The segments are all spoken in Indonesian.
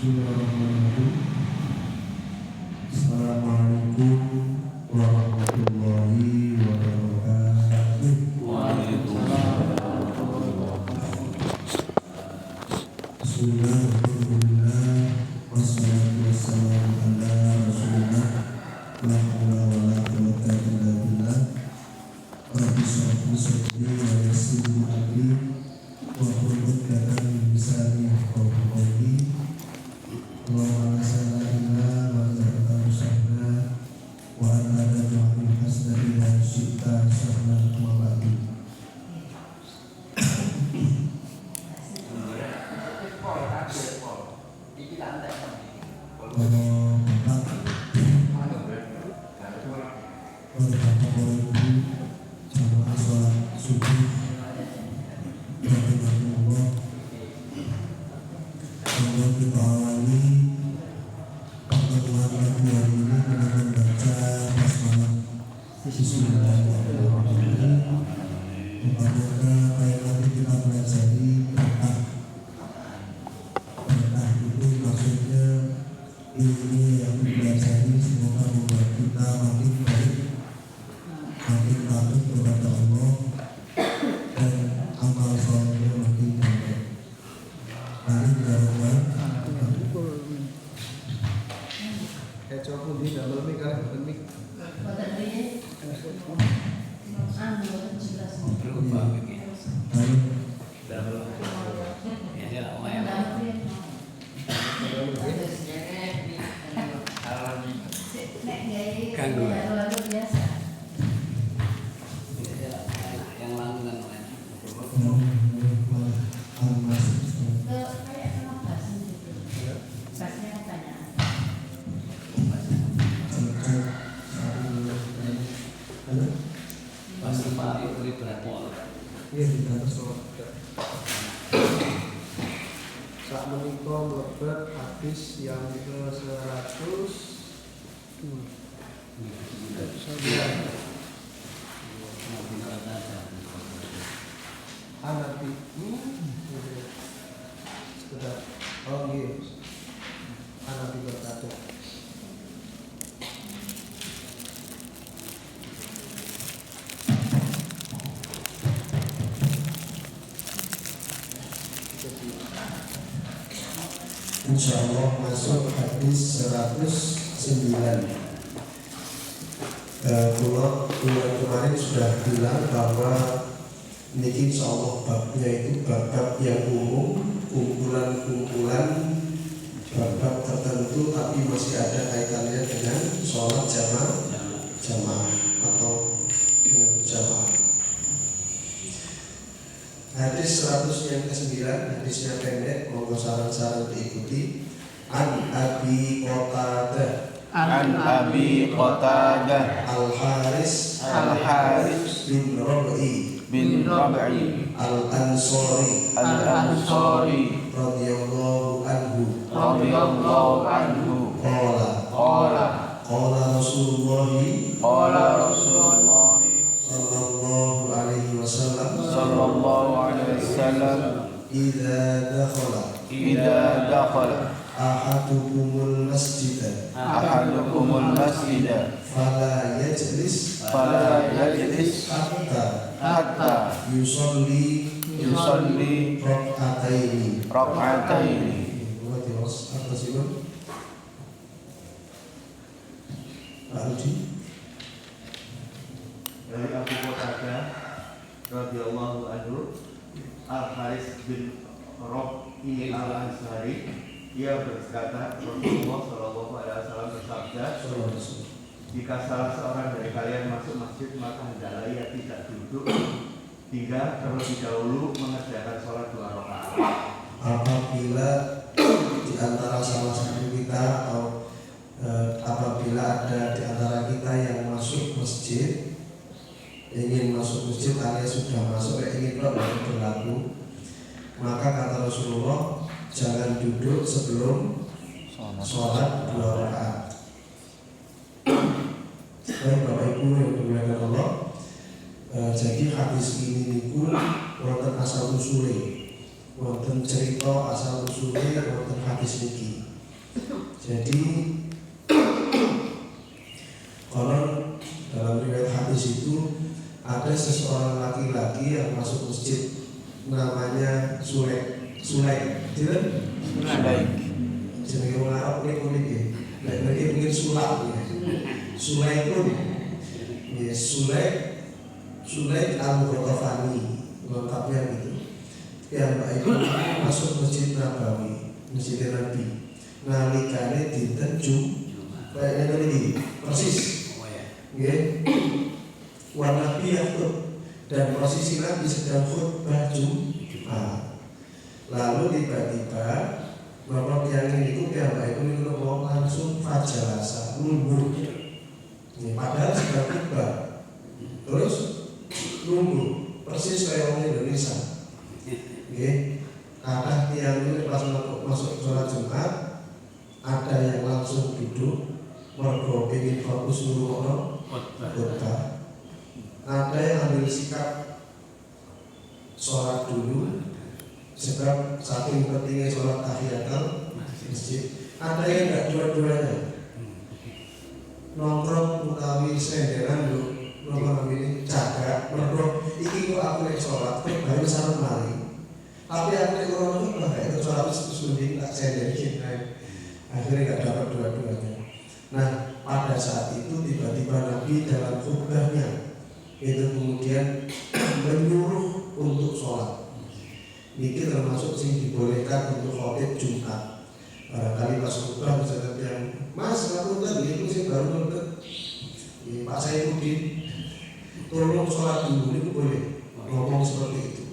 Bismillahirrahmanirrahim. Assalamualaikum warahmatullahi wabarakatuh. Bismillahirrahmanirrahim. Wassalatu wassalamu ala Rasulillah. La haula wala quwwata illa billah. Rabbi shrah li sadri wa yassir li amri wahlul 'uqdatam min lisani yafqahu qawli. Allahumma la sahla illa ma ja'altahu sahla wa anta taj'alul hazna idza syi'ta sahlan wa ba'du. Ini yang dipelajari semoga membuat kita makin baik, makin takut kepada Allah, dan amal solehnya makin baik. Mari kita berdoa. Coba pun di dalam mic kan, bukan mic. Saat menikah mlebet hadis yang ke-100 Hanafi sekedar Hanafi berkata Insyaallah masuk hadis 109. Bulan kemarin sudah bilang bahwa ini insyaallah babnya itu bab yang umum, kumpulan-kumpulan bab tertentu, tapi masih ada kaitannya dengan sholat jamaah atau dengan jamaah. Hadis 100 yang ke-9, hadisnya pendek, monggo saran-saran diikuti. An Abi Qatadah Al-Haris bin Rabi'i Al-Ansari radhiyallahu anhu qala Rasulullah sallallahu alaihi wasallam idza dakhala ahadukumul masjida fala yajlis hatta yusalli rak'ataini. Dari Abu Qatadah radhiyallahu anhu, Al-Haris bin Rabi'i Al-Ansari, ia berkata, Rasulullah sallallahu alaihi wasallam bersabda, jika salah seorang dari kalian masuk masjid, maka hendaklah ia tidak duduk hingga terlebih dahulu mengerjakan sholat 2 rakaat. Apabila di antara salah satu kita atau apabila ada di antara kita yang masuk masjid, ingin masuk masjid alias sudah masuk ingin berlaku, maka kata Rasulullah, jangan duduk sebelum sholat 2 rakaat. Baik Bapak Ibu yang dimuliakan Allah, jadi hadis ini niku wonten asal usule, wonten cerita asal usule wonten hadis niki. Jadi konon dalam riwayat hadis itu ada seseorang laki-laki yang masuk masjid namanya Sulaik. Tidak? Jenenge wong Arab kulit ya. Nek iki mungkin sulap ya. Sulaik pun. Ya Sulaik al-Ghatafani lengkapnya gitu. Yang baik masuk masjid Nabawi, masjid Nabi. Nalikane dinten kayaknya tadi persis. Nggih. Warna Nabi yakhtub dan posisi Nabi sedang khutbah Jumat. Lalu tiba-tiba bapak yang itu baik itu ngomong langsung fajalasa nunggu. Padahal sedang khutbah. Terus nunggu persis kayak orang Indonesia. Kata tiang ini pas masuk sholat Jumat ada yang langsung duduk mergo pengen fokus nunggu khutbah. Ada yang ambil sikap sholat dulu sebab saking pentingnya sholat tahiyatul masjid. Ada yang enggak dua-duanya, nongkrong utawi senderan dulu nongkrong ini jaga mergo iki kok aku nek sholat bae sareng mari. Tapi aku nek ora nongkrong itu sholat terus mending tak senderin. Akhirnya enggak dapat dua-duanya. Nah, pada saat itu tiba-tiba Nabi dalam khutbahnya itu kemudian menyuruh untuk sholat. Ini termasuk sing dibolehkan untuk khotib Jumat. Barangkali pas khutbah misalnya yang Mas, aku tadi itu sih baru nonton Pak Saifuddin tolong sholat dulu, itu boleh ngomong seperti itu.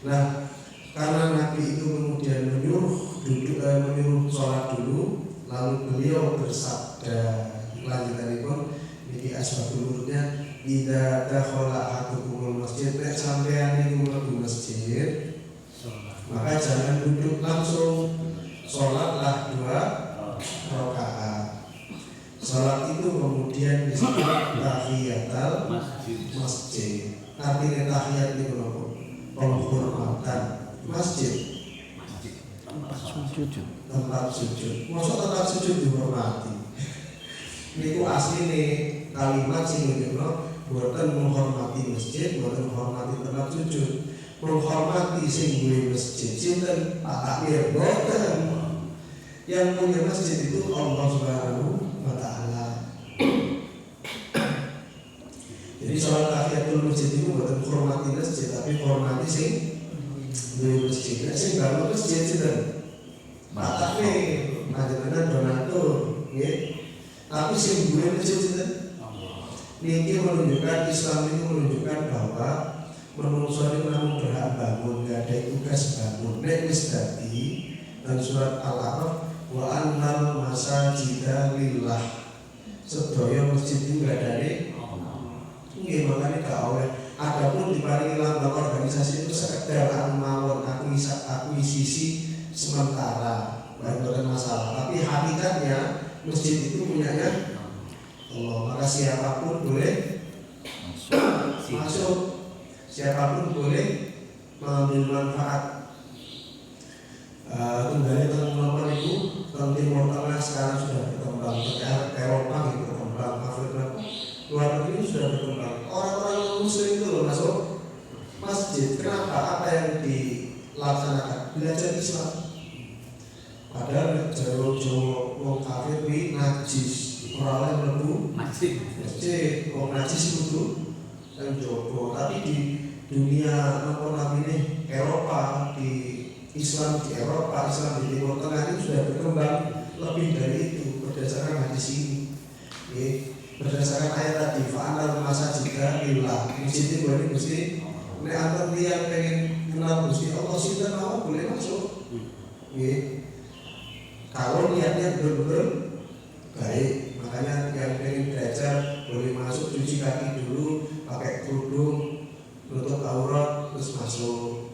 Nah, karena Nabi itu kemudian menyuruh sholat dulu, lalu beliau bersabda lanjutanipun niki asbabul wurudnya idza dakhala ahadukumul masjid nek sampeyan niku mlebu masjid maka jangan duduk langsung, sholatlah 2 rakaat. Sholat itu kemudian disebut tahiyatul masjid. Artinya tahiyat itu apa? Penghormatan masjid. Tempat sujud. Maksud tempat sujud dihormati. Niku asline kalimat sing ngene boten menghormati masjid, boten menghormati tempat sujud. Menghormati sing duwe masjid sinten? Pak Takmir boten. Yang punya masjid itu Allah Subhanahu wa taala. Jadi sholat tahiyatul masjid itu boten menghormati masjid, tapi menghormati sing duwe masjid. Nek sing bangun masjid sinten? Pak Takmir, panjenengan donatur, nggih. Tapi sing duwe masjid sinten? Niki menunjukkan Islam itu menunjukkan bahwa manusia itu namun berhak bangun, gak ada tugas bangun. Nek wis dadi dan surat Al-A'raf wa annal masajida lillah. Sedaya masjid itu gak ada nih. Nggih makane gak oleh. Adapun diparingi lambang organisasi itu sekedar mawon akuisisi sementara, bukan masalah. Tapi hakikatnya masjid itu punyanya Allah, maka siapapun boleh masuk, siapapun boleh mengambil manfaat. Tunggalnya teman-teman itu tentang Timur Tengah sekarang sudah berkembang, Eropa gitu berkembang, Afrika luar negeri sudah berkembang. Orang-orang Muslim itu loh masuk masjid. Kenapa? Apa yang dilaksanakan? Belajar Islam. Padahal jauh-jauh wong kafir wi najis. Orang yang mlebu masjid, wong najis itu dan jowo. Tapi di dunia apa namanya Eropa, di Islam di Eropa, Islam di Timur Tengah itu sudah berkembang lebih dari itu berdasarkan hadis ini. Berdasarkan ayat tadi, fa'anal masajida lillah. Masjid itu boleh mesti. Nek antar dia pengen kenal Gusti Allah, sinten mau boleh masuk. Kalau niatnya benar-benar baik, makanya yang pengen belajar boleh masuk, cuci kaki dulu, pakai kerudung, nutup aurat, terus masuk.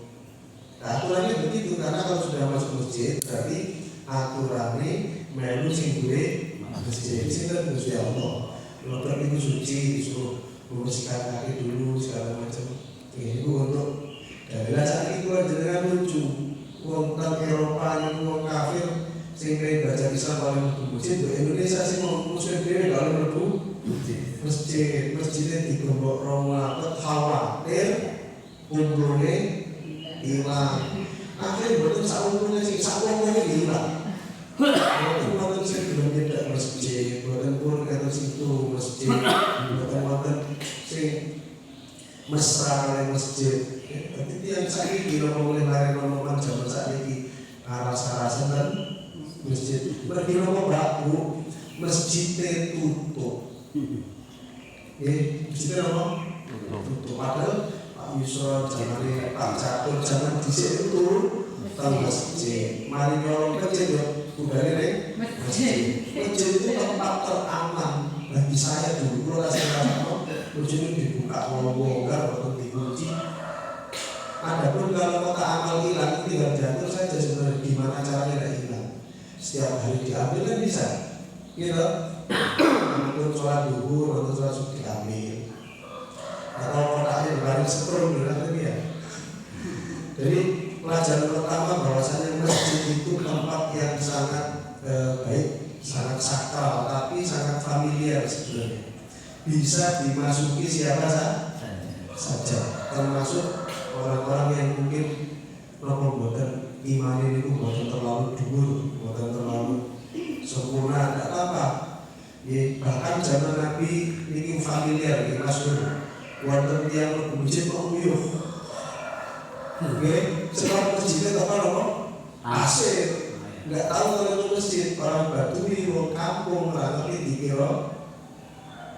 Nah, aturannya begitu, karena kalau sudah masuk masjid berarti aturannya melu sing duwe masjid. Sinten Gusti Allah. Kalau pergi suci disuruh membersihkan kaki dulu segala macam. Ini untuk dari dasar itu jenengan lucu. Wong teng Eropa yang wong kafir Islam paling mlebu masjid, di Indonesia sih mau muslim dhewe kalau mlebu masjidnya digombok romaket khawatir umurnya hilang. Akhirnya betul saumurnya sih saumurnya hilang. Betul betul saya belum tidak masjid, betul pun kata situ masjid, betul sih mesra oleh masjid. Tapi yang saya kira boleh lari rombongan zaman saat ini aras-arasan dan masjid. Pergi rombong baku masjidnya tutup. Masjidnya rombong tutup. Padahal Pak Yusron, jangan Pak Catur, jangan di situ tentang masjid. Mari nyolong masjid udah ini masjid. Masjid itu tempat teraman bagi saya dulu. Kalau saya masjid itu dibuka bongkar atau dikunci. Adapun kalau kota amal hilang tinggal diatur saja sebenarnya gimana caranya tidak hilang. Setiap hari diambil kan bisa, gitu. Untuk sholat duhur atau sholat subuh diambil. Atau kotaknya dibalik setrum gitu ya. Jadi pelajaran pertama bahwasanya masjid itu tempat yang sangat baik, sangat sakral, tapi sangat familiar sebenarnya. Bisa dimasuki siapa saja, termasuk orang-orang yang mungkin buatan iman itu buatan terlalu dhuwur, buatan terlalu sempurna, tidak apa-apa. Bahkan zaman Nabi ini familiar, ini masyhur. Wonten tiyang masjid kok uyuh. Sebab masjidnya apa? Asir. Enggak tahu kalau itu masjid, orang Badui, orang kampung, nanti dikira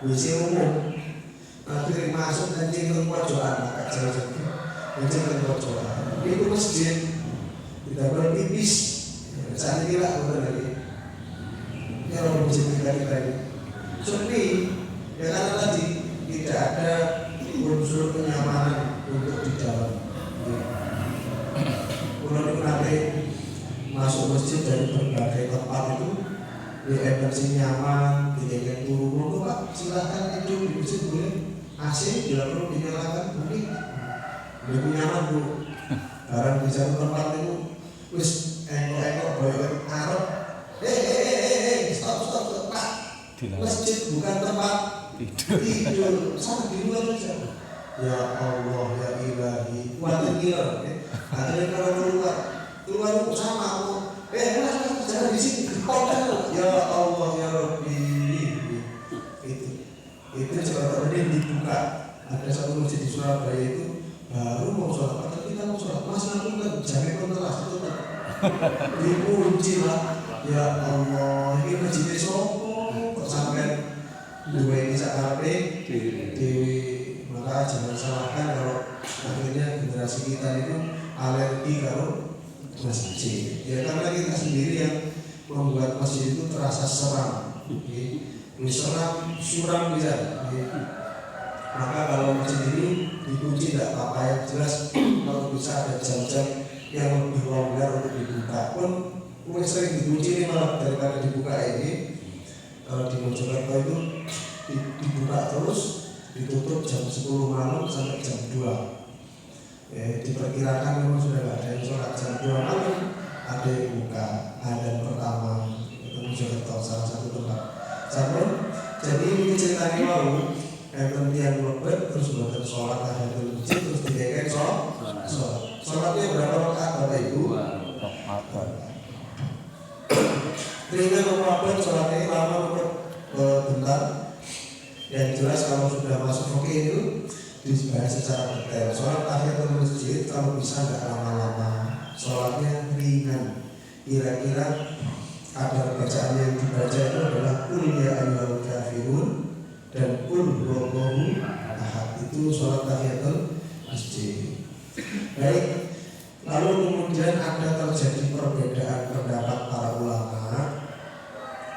WC umum. Akhirnya masuk dan tinggal pojokan, agak jauh-jauh. Tinggal pojokan. Itu masjid. Tidak berpipis. Saat ini lah benar lagi. Ya orang masjid kita ini. Sepi. Ya karena tadi tidak ada unsur kenyamanan untuk di dalam. Kalau nanti masuk masjid dari berbagai tempat itu di emergency nyaman, tidak turun itu Pak, silahkan itu di masjid boleh. AC tidak perlu dinyalakan, mungkin lebih nyaman Bu. Barang di satu tempat itu wis engkok boyok Arab. Stop Pak. Masjid bukan tempat tidur, sana di luar saja. Ya Allah ya Ilahi, kuatin kira. Akhirnya kalau keluar sama mas jangan di sini kepotong. Ya Allah ya Rabbi. Itu coba tadi dibuka. Ada satu masjid di Surabaya itu baru mau sholat, padahal kita mau sholat, mas lakukan jangan konteras itu dikunci lah. Ya Allah, ini masjidnya sopo kok sampai dua ini sakarpe dewi. Maka jangan salahkan kalau akhirnya generasi kita itu alergi kalau masjid. Ya karena kita sendiri yang membuat masjid itu terasa seram. Misalnya suram bisa. Maka kalau masjid ini dikunci tidak apa-apa, yang jelas kalau bisa ada jam-jam yang lebih longgar untuk dibuka. Pun mungkin sering dikunci ini malah daripada dibuka ini. Kalau di Mojokerto itu dibuka terus, ditutup jam 10 malam sampai jam 2. Diperkirakan memang sudah tidak ada yang sholat jam 2 malam, ada yang buka adzan pertama. Itu Mojokerto salah satu tempat. Jadi ini ceritanya mau yang lebet terus buatan sholat tahiyatul masjid terus dikekek sholatnya berapa rakaat Bapak Ibu? Ringan apa sholatnya lama bentar. Yang jelas kalau sudah masuk oke itu dibahas secara detail. Sholat tahiyatul masjid kalau bisa nggak lama-lama, sholatnya ringan. Kira-kira kadar bacaan yang dibaca itu adalah Qul ya ayyuhal kafirun dan Qul huwallahu ahad. Itu sholat tahiyatul masjid. Baik, lalu kemudian ada terjadi perbedaan pendapat para ulama,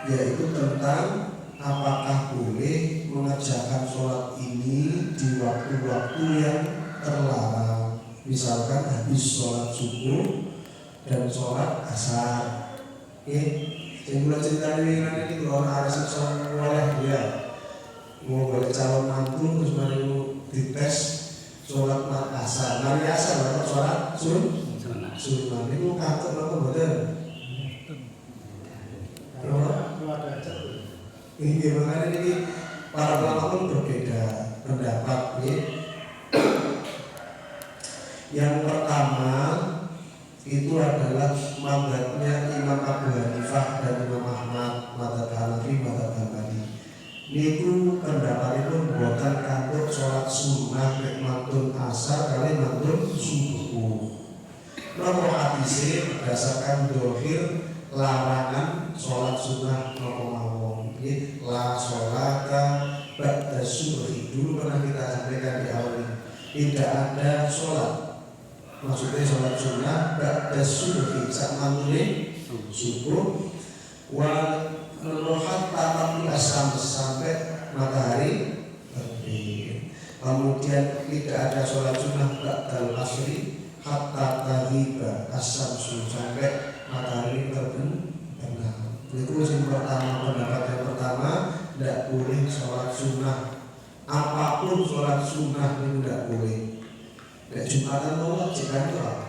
yaitu tentang apakah boleh mengerjakan sholat ini di waktu-waktu yang terlarang. Misalkan habis sholat subuh dan sholat asar. Saya mulai cerita ini kalau orang harus boleh dia mau balik calon mantu terus baru dites sholat asar, nari asar atau sholat sunnah. Ini mau kantor apa betul? Ini makanya ini para ulama pun berbeda pendapat ya. Yang pertama itu adalah mazhabnya Imam Abu Hanifah dan Imam Ahmad, mazhab Hanafi, mazhab Hambali. Niku pendapatipun buatan kantuk sholat sunnah nek mantun asar kali mantun subuh. Nomor hadis berdasarkan dohir larangan sholat sunnah nopo mawon. La sholata ba'da subhi. Dulu pernah kita sampaikan di awal ini. Tidak ada sholat, maksudnya sholat sunnah ba'da subhi saat mantune subuh. Wa rohat tatap asam sampai matahari terbit. Kemudian tidak ada sholat sunnah ba'dal asri hatta taghiba asam sampai matahari terbenam. Itu yang pertama, pendapat yang pertama, tidak boleh sholat sunnah. Apapun sholat sunnah itu tidak boleh. Nek Jumatan mau wajib kan itu apa?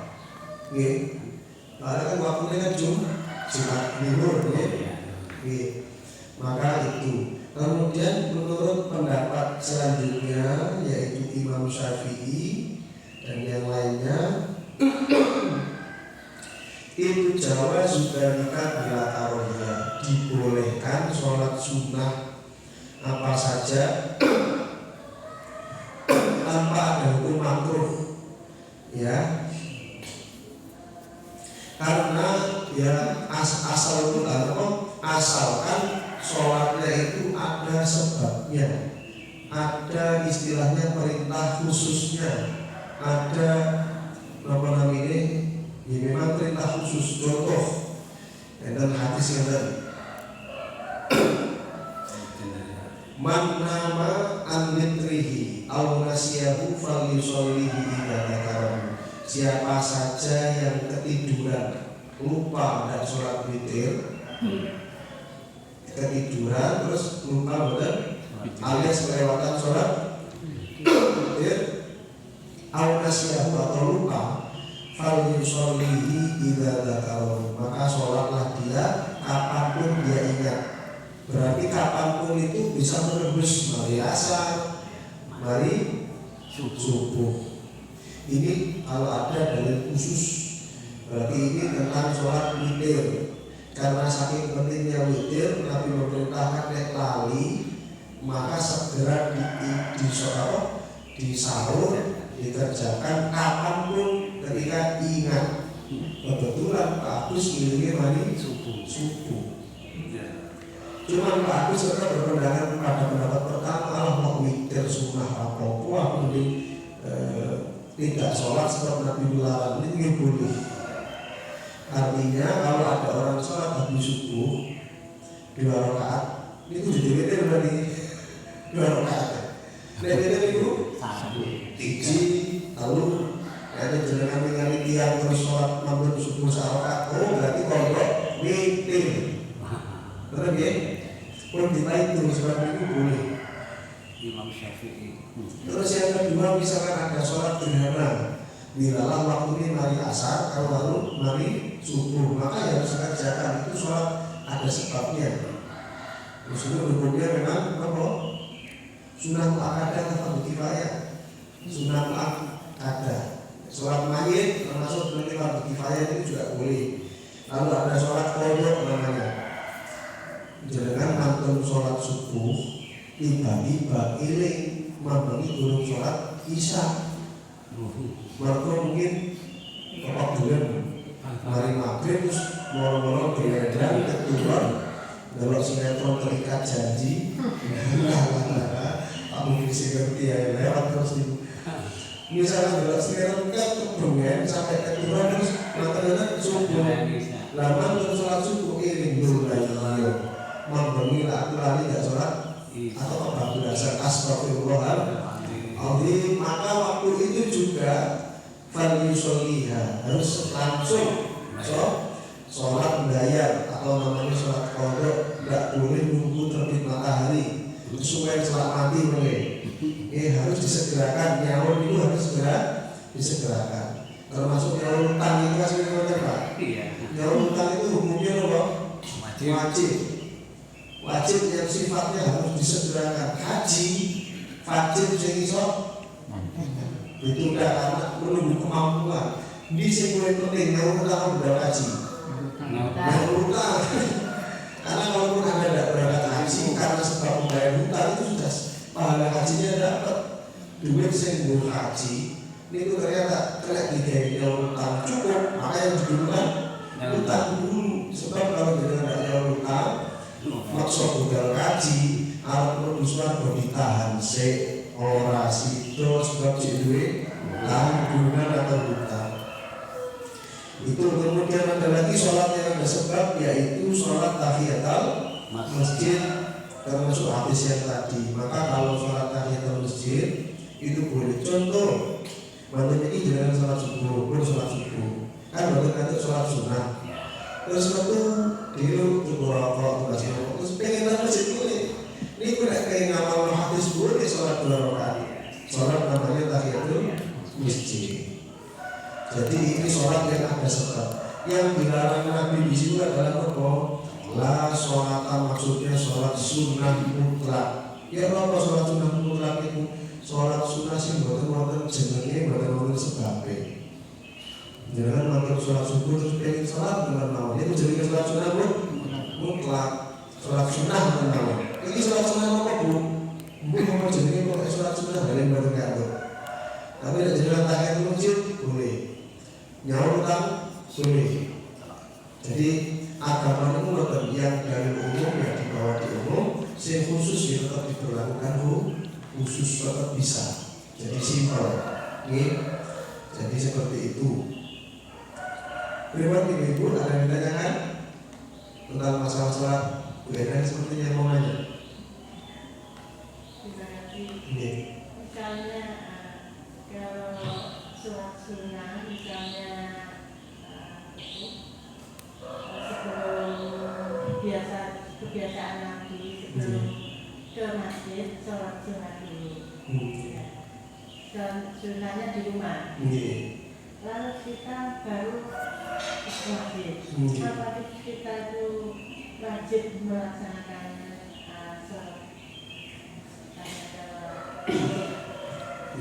Nggih. Karena kan waktunya kan Jumat libur nggih. Maka itu. Kemudian menurut pendapat selanjutnya yaitu Imam Syafi'i dan yang lainnya itu Jawa Zubarika bila karohiyah, dibolehkan sholat sunnah apa saja tanpa ada hukum makruh ya, karena ya asal itu asalkan sholatnya itu ada sebabnya, ada istilahnya perintah khususnya, ada apa namanya ya memang perintah khusus. Contoh dan hadis yang tadi man nama an-nitrihi aw nasiyahu falyusollihi idza dzakarahu. Siapa saja yang ketiduran lupa dan sholat witir, ketiduran terus lupa betul alias melewatkan sholat witir aw nasiyahu atau lupa falyusollihi idza dzakarahu, maka sholatlah dia kapanpun dia ingat. Berarti kapanpun itu bisa menembus mari asar, mari subuh. Ini kalau ada dalil khusus, berarti ini tentang sholat witir. Karena saking pentingnya witir, Nabi memerintahkan nek lali maka segera di sahur dikerjakan kapanpun ketika ingat. Kebetulan Pak Agus ngiringi mari subuh. Cuma Pak Agus tetap berpendapat pada pendapat pertama, Allah mau witir sunnah apa puah mending tidak sholat sebab Nabi melarang. Ini boleh. Artinya kalau ada orang sholat habis subuh 2 rakaat, itu jadi witir berarti 2 rakaat. Nek witir itu tiji lalu ada jenengan ningali tiang terus sholat maghrib subuh 1 rakaat. Oh berarti kalau witir. Benar ya? Pun kita itu sebab itu boleh. Imam Syafi'i. Terus yang kedua misalkan ada sholat gerhana, bilalah waktu ini mari asar, kalau lalu mari subuh, maka yang harus dikerjakan itu sholat ada sebabnya. Maksudnya hukumnya memang apa? Sunnah mu'akkadah atau kifayah. Sunnah mu'akkadah. Sholat mayit termasuk nanti fardu kifayah itu juga boleh. Lalu ada sholat qadha namanya. Jangan mantun sholat subuh tiba-tiba iling mambangi gurung sholat isya. Mereka mungkin apa bulan hari maghrib terus moro-moro beredar keluar kalau sinetron terikat janji. Aku bisa ngerti ya lewat terus itu. Misalnya kalau sinetron kan kebengen sampai keluar terus nanti subuh. Lama terus sholat subuh iling dulu lagi. Mambangi aku lali gak sholat atau apa dasar astagfirullahaladzim, maka waktu itu juga falyusolliha harus langsung sholat bayar atau namanya sholat qadha, nggak boleh nunggu terbit matahari supaya sholat mati boleh. Harus disegerakan, nyawa itu harus segera disegerakan. Termasuk nyawa utang itu kasih Pak. Nyawa utang itu hukumnya apa? Wajib. wajib yang sifatnya harus disegerakan. Haji wajib sing iso itu udah karena menunggu kemampuan. Ini sing penting yang utama udah haji. Yang utama karena walaupun Anda tidak berangkat haji karena sebab membayar hutang itu sudah pahala hajinya dapat. Duit sing nggo haji itu ternyata kena digaya utang cukup, maka yang didulukan utang dulu. Sebab kalau kita tidak nyawa utang maksud budal haji alat produsuan kok ditahan se ora sido sebab si duit tanggungan atau hutang. Itu kemudian ada lagi sholat yang ada sebab, yaitu sholat tahiyatul masjid, termasuk hadis yang tadi. Maka kalau sholat tahiyatul masjid itu boleh. Contoh, waktu ini jangan sholat subuh, boleh sholat subuh. Kan waktu nanti sholat sunnah. Terus waktu dulu cukup rokok, terus pengen masjid boleh. Ini udah kayak ngamal hadis boleh sholat 2 rakaat. Sholat namanya tahiyatul masjid. Jadi ini sholat yang ada sebab. Yang dilarang Nabi di sini adalah apa? La sholatan, maksudnya sholat sunnah mutlak. Ya apa sholat sunnah mutlak itu? Sholat sunnah sih buatan jenenge buatan sebabnya. Jangan makan sholat subuh terus pengen sholat dengan nawar. Itu jenenge sholat sunnah mutlak. Sholat sunnah dengan nawar. Ini sholat sunnah apa bu? Bu mau jenenge kok sholat sunnah dari buatan kantor. Tapi ada jalan tahiyatul masjid boleh. Nyawa utang boleh. Jadi agama itu bukan yang dari umum yang dibawa di umum, yang khusus ya tetap diberlakukan khusus tetap bisa. Jadi simpel. Jadi seperti itu. Terima kasih Ibu, ada yang ditanyakan tentang masalah sholat? Bu Eda sepertinya mau nanya. Misalnya kalau sholat sunnah, misalnya sebelum kebiasaan Nabi sebelum ke masjid sholat sunnah dulu, dan sunnahnya di rumah. Lalu kita baru ke masjid. Apakah kita itu wajib melaksanakan sholat?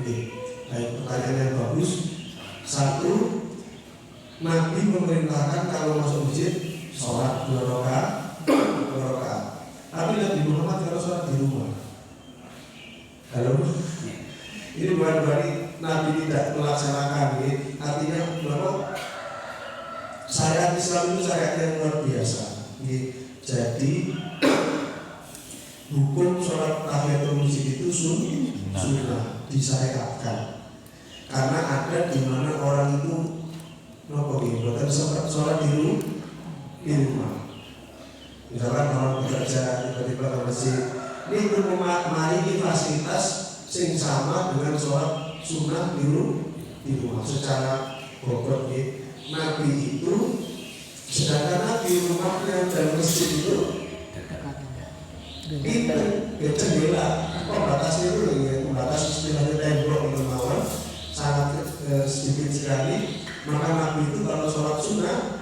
Baik, pertanyaan yang bagus. Satu, Nabi memerintahkan kalau masuk masjid sholat 2 rakaat. Tapi Nabi Muhammad kalau sholat di rumah. Halo, ini bukan berarti Nabi tidak melaksanakan. Artinya bahwa syariat Islam itu syariat yang luar biasa. Jadi hukum sholat tahiyatul masjid itu sunnah disyariatkan. Karena ada di mana orang itu bukan sempat sholat di rumah. Misalkan orang bekerja tiba-tiba ke masjid, ini memayani fasilitas sing sama dengan sholat sunnah di rumah secara bobot. Nabi itu, sedangkan Nabi rumahnya dan masjid itu jendela, pembatasnya itu pembatas istilahnya tembok itu mawon sangat sedikit sekali. Maka Nabi itu kalau sholat sunnah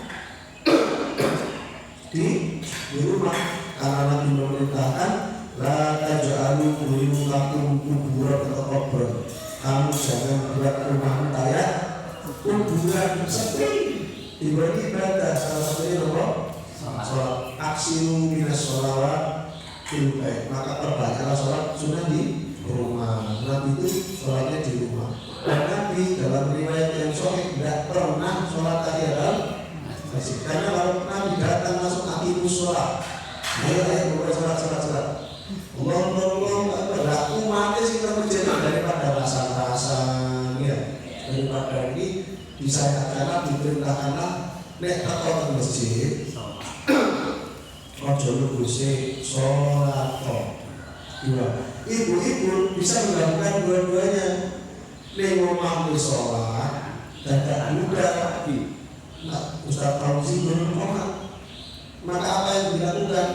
di rumah, karena Nabi memerintahkan la taj'alu buyutakum kuburan atau kubur. Kamu jangan buat rumahmu kayak kuburan sepi. Dibagi ibadah salah satunya apa? Sholat. Aksimu minas sholawat fil bait. Maka perbanyaklah sholat sunnah di rumah. Nabi itu sholatnya di rumah. Dan Nabi dalam riwayat yang sahih tidak pernah sholat tahiyatul masjid. Karena kalau Nabi datang masuk Nabi sholat, ayo bukan sholat. Allah umatnya sih terjadi daripada rasa-rasa ya. Daripada ini disayangkan diperintahkanlah nek teko ke masjid ojo luguse sholat. Dua, ibu-ibu bisa melakukan dua-duanya. Nek ngomong sholat dadak budak Ustaz Fauzi belum ngomong, maka apa yang dilakukan?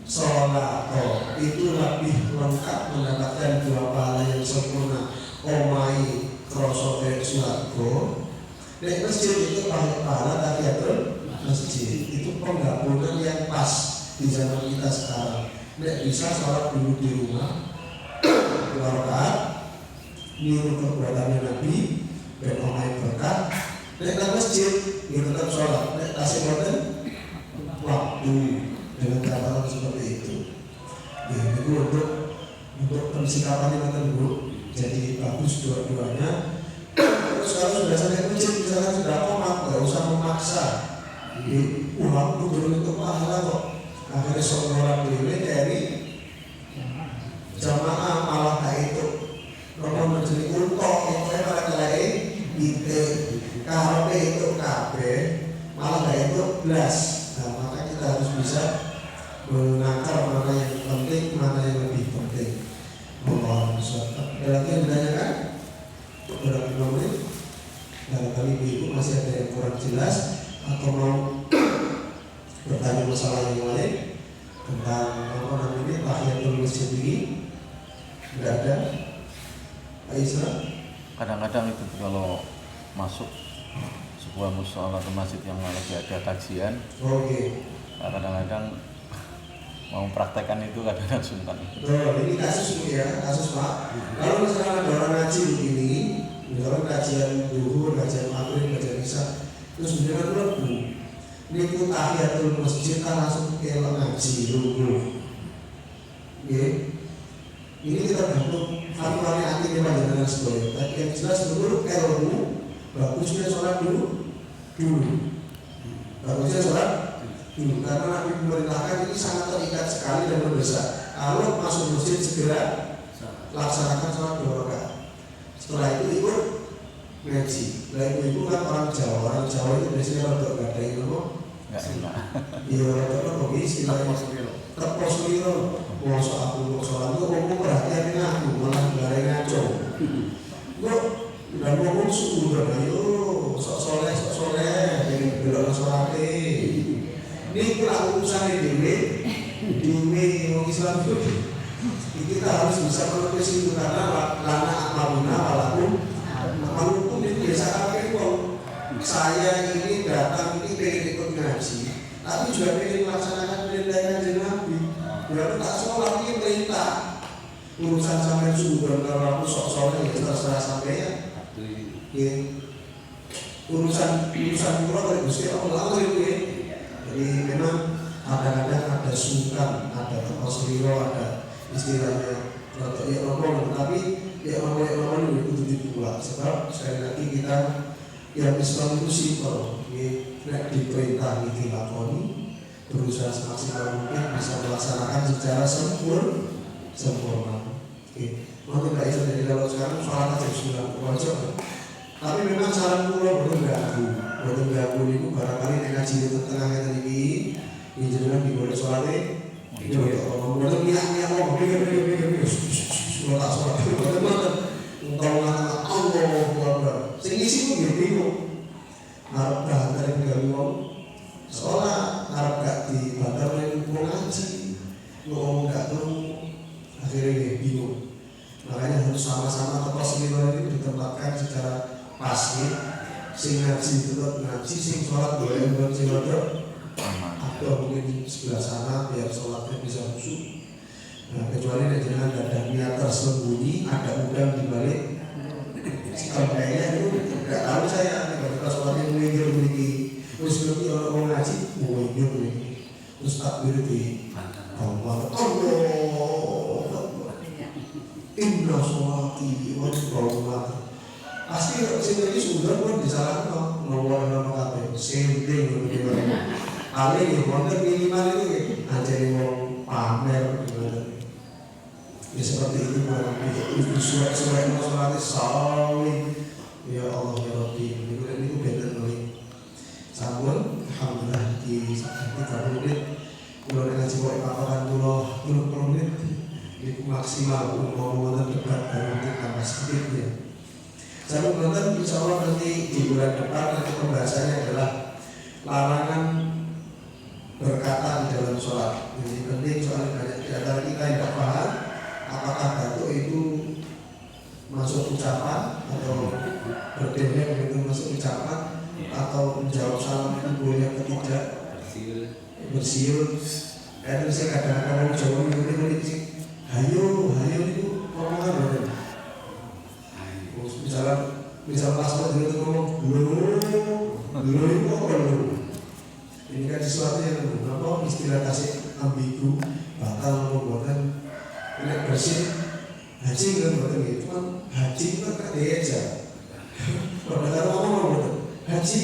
Sholat itu lebih lengkap, mendapatkan 2 pahala yang sempurna. Omai kroso suargo. Nek masjid itu pahala tahiyatul masjid, itu penggabungan yang pas di zaman kita sekarang. Nek bisa sholat dulu di rumah, 2 rakaat, niru perbuatannya Nabi, ben omahe berkah. Nek nang masjid, ya tetap sholat. Nek tasik boten, waktu dengan catatan seperti itu. Ya, itu untuk persikapan yang Bu, jadi bagus dua-duanya. Terus kalau sudah sampai masjid, misalkan sudah komat, nggak usah memaksa. Jadi uang turun itu pahala kok. Akhirnya seorang diri dari jamaah malah kayak itu. Kalau menjadi untuk itu malah kayak ide KHP itu KB malah kayak itu belas. Nah maka kita harus bisa menakar mana yang penting, mana yang lebih penting. Mohon suatu. Ada lagi yang ditanyakan? Berapa menit? Barangkali ibu masih ada yang kurang jelas atau mau bertanya masalah yang lain tentang apa namanya tahiyatul masjid ini? Tidak ada. Aisyah? Kadang-kadang itu kalau masuk sebuah mushola atau masjid yang lagi ada kajian, kadang-kadang mau mempraktekkan itu kadang-kadang sungkan. Betul, ini kasus ya, kasus Pak. Kalau misalnya ada orang ngaji begini, misalnya kajian duhur, kajian maghrib, kajian isya, terus dengan lebu, ini pun tahiyatul masjid kan langsung ke ngaji dulu. Ini kita bantu fatwanya akhirnya panjenengan sebagai. Tapi yang jelas dulu ilmu bagusnya sholat dulu. Bagusnya sholat dulu karena Nabi memerintahkan ini sangat terikat sekali dan mendesak. Kalau masuk masjid segera laksanakan sholat 2 rakaat. Setelah itu ikut ngaji. Nah ibu kan orang Jawa itu biasanya untuk gak ada ilmu. Iya orang istilahnya tepos liro. Masa aku sholat itu ngomong perhatian aku malah gara ngaco. Gue udah ngomong sudah ayo sok soleh jadi belok sholatnya. Ini kalau urusan di orang Islam itu kita harus bisa melukis itu karena lana amaluna walaupun itu biasa pakai uang. Saya ini datang ini pengen ikut ngaji, tapi juga pengen melaksanakan perintah Kanjeng Nabi. Berarti tak sholat ini perintah. Urusan sampai subuh dan kalau aku sok soleh ya terserah sampai ya. Urusan pulau dari Gusti Allah itu. Jadi memang kadang-kadang ada sungkan, ada tepos liro, ada istilahnya rotok ya ngomong, tapi ya ngomong itu dibuat. Sebab sekali lagi kita yang Islam itu simpel, nek diperintah dilakoni, berusaha semaksimal mungkin bisa melaksanakan secara sempurna. Mungkin tidak bisa jadi kalau sekarang sholat aja sudah wajib. Tapi memang saran pulau belum ganggu itu barangkali dengan ngaji itu tengahnya tadi ini jangan diboleh sholatnya. Itu kalau belum niat mau pikir sholat kalau nggak Allah sing isi pun bingung. Harap dah dari ganggu sholat, harap gak dibatal oleh ngaji, ngomong gak tahu, akhirnya bingung. Makanya harus sama-sama tepos lima ini ditempatkan secara pasti. Sing ngaji tetap ngaji, sing sholat boleh sing rodok atau mungkin sebelah sana biar sholatnya bisa khusyuk. Nah, kecuali dengan ada niat tersembunyi, ada udang di balik. Kalau kayaknya itu nggak tahu saya kalau sholatnya menginggir begini. Terus nanti orang ngaji, menginggir begini. Terus takbir di Allah. Inna sholati wa sholati. Pasti sing iki sudah pun disalahno nomor kabeh. Sending ngono. Ale iki wonten minimal itu ajari wong pamer gimana. Ya seperti itu itu surat-surat sholat sawi. Ya Allah ya Rabbi, ini bener nih. Sampun alhamdulillah di 30 menit. Kalau ngaji kok patokan 30 menit itu maksimal ngomong debat dan nanti tambah sedikit ya. Saya menonton insya Allah nanti di bulan depan nanti pembahasannya adalah larangan berkata di dalam sholat. Jadi penting soalnya banyak di antara kita yang tidak paham apakah batuk itu masuk ucapan atau berdehek itu masuk ucapan atau menjawab salam itu boleh atau tidak. Bersiul Kadang saya kadang-kadang Jawa ini sih, hayo itu omongan bener. Misal paspor itu ngomong, lo itu apa lo? Ini kan sesuatu yang apa istilah kasih ambigu, bakal membuatkan tidak bersih. Haji kan buatan gitu, cuma haji itu kan aja. Pada kata ngomong haji,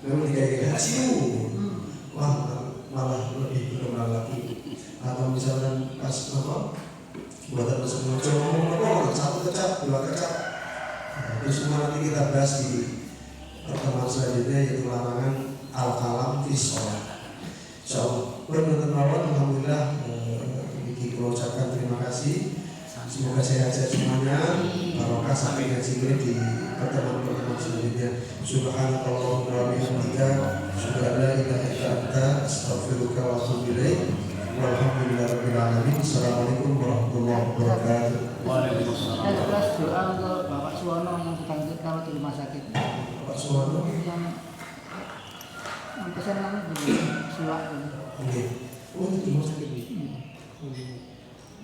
namun kayak haji wah malah lebih berkembang lagi. Atau misalkan pas apa buatan semua ngomong apa satu kecap, dua kecap. Itu semua nanti kita bahas di pertemuan selanjutnya yaitu larangan al-kalam fi sholat. Insyaallah. Alhamdulillah kita ucapkan terima kasih. Semoga sehat-sehat semuanya. Barokah sampai ngaji ini di pertemuan-pertemuan selanjutnya. Subhanallah wa bihamdika, asyhadu an la ilaha illa anta, astaghfiruka wa atubu ilaik. Walhamdulillahirabbil alamin. Assalamualaikum warahmatullahi wabarakatuh. Waalaikumsalam. Terus doa untuk Bapak Suwono yang sedang dirawat di rumah sakit. Pak Suwono yang pesan kami di Suwak. Oke. Oh, itu rumah sakit ini.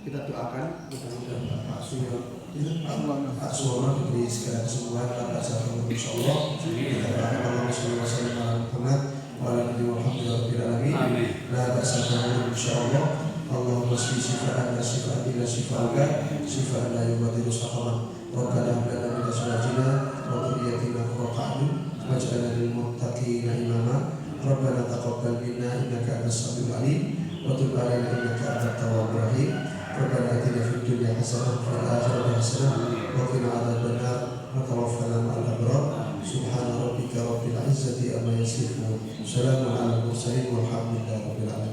Kita doakan mudah-mudahan Pak Suwono diberi segala kesembuhan pada saat ini insyaallah. Kita doakan Allah Subhanahu wa taala Muhammad wa ala alihi wa sahbihi alamin. La ba'sa insyaallah. Allahumma shfi shifaan la shifaa illa shifauka shifaan la yughadiru saqama. Rabbana hab lana min azwajina wa dhurriyyatina qurrata a'yun waj'alna lil muttaqina imama. Rabbana taqabbal minna innaka antas samiul alim wa tub 'alaina innaka antat tawwabur rahim. Rabbana atina fid dunya hasanah wa fil akhirati hasanah wa qina adzabannar wa tawaffana ma'al abrar. Subhana rabbika rabbil izzati amma yasifun. Salamun 'alal mursalin walhamdulillahi rabbil alamin.